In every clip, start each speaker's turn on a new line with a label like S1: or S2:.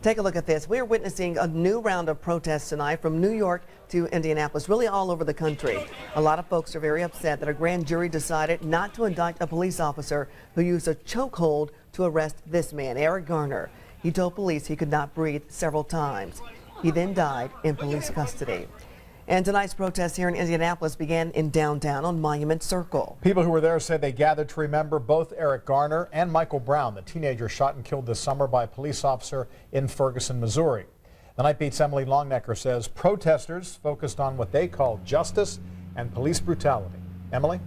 S1: Take a look at this. We're witnessing a new round of protests tonight from New York to Indianapolis, really all over the country. A lot of folks are very upset that a grand jury decided not to indict a police officer who used a chokehold to arrest this man, Eric Garner. He told police he could not breathe several times. He then died in police custody. And tonight's protest here in Indianapolis began in downtown on Monument Circle.
S2: People who were there say they gathered to remember both Eric Garner and Michael Brown, the teenager shot and killed this summer by a police officer in Ferguson, Missouri. The Night Beat's Emily Longnecker says protesters focused on what they call justice and police brutality. Emily?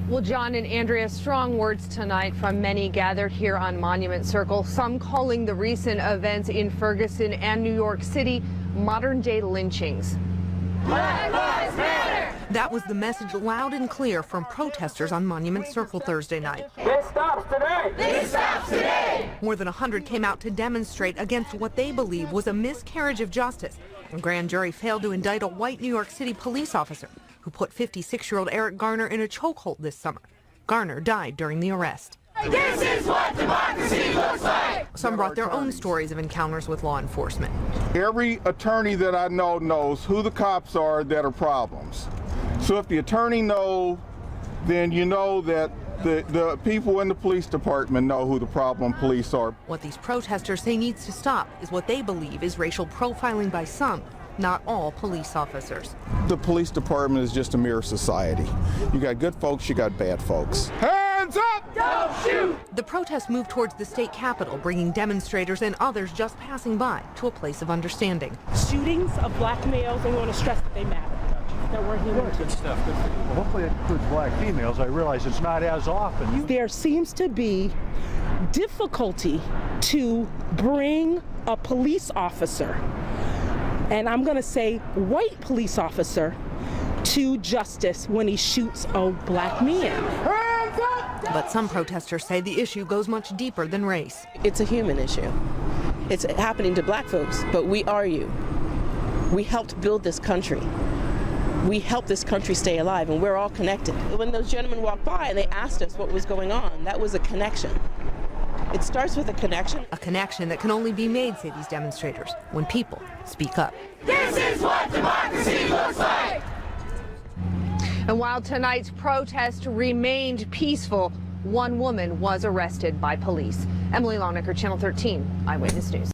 S3: Well, John and Andrea, strong words tonight from many gathered here on Monument Circle, some calling the recent events in Ferguson and New York City modern-day lynchings.
S4: Black Lives Matter!
S5: That was the message loud and clear from protesters on Monument Circle Thursday night.
S4: This stops today! This stops today!
S5: More than 100 came out to demonstrate against what they believe was a miscarriage of justice. A grand jury failed to indict a white New York City police officer who put 56-year-old Eric Garner in a chokehold this summer. Garner died during the arrest.
S4: This is what democracy looks like!
S5: Some brought their own stories of encounters with law enforcement.
S6: Every attorney that I know knows who the cops are that are problems. So if the attorney knows, then you know that the people in the police department know who the problem police are.
S5: What these protesters say needs to stop is what they believe is racial profiling by some, not all police officers.
S6: The police department is just a mirror society. You got good folks, you got bad folks. Hands up!
S4: Don't shoot!
S5: The protest moved towards the state capitol, bringing demonstrators and others just passing by to a place of understanding.
S7: Shootings of black males, and we want to stress that they matter. That we're human.
S8: Good stuff. Good for you. Well, hopefully it includes black females. I realize it's not as often.
S7: There seems to be difficulty to bring a police officer, and I'm going to say white police officer, to justice when he shoots a black man.
S5: But some protesters say the issue goes much deeper than race.
S9: It's a human issue. It's happening to black folks, but we are you. We helped build this country. We helped this country stay alive, and we're all connected. When those gentlemen walked by and they asked us what was going on, that was a connection. It starts with a connection.
S5: A connection that can only be made, say these demonstrators, when people speak up.
S4: This is what democracy looks like!
S3: And while tonight's protest remained peaceful, one woman was arrested by police. Emily Longnecker, Channel 13 Eyewitness News.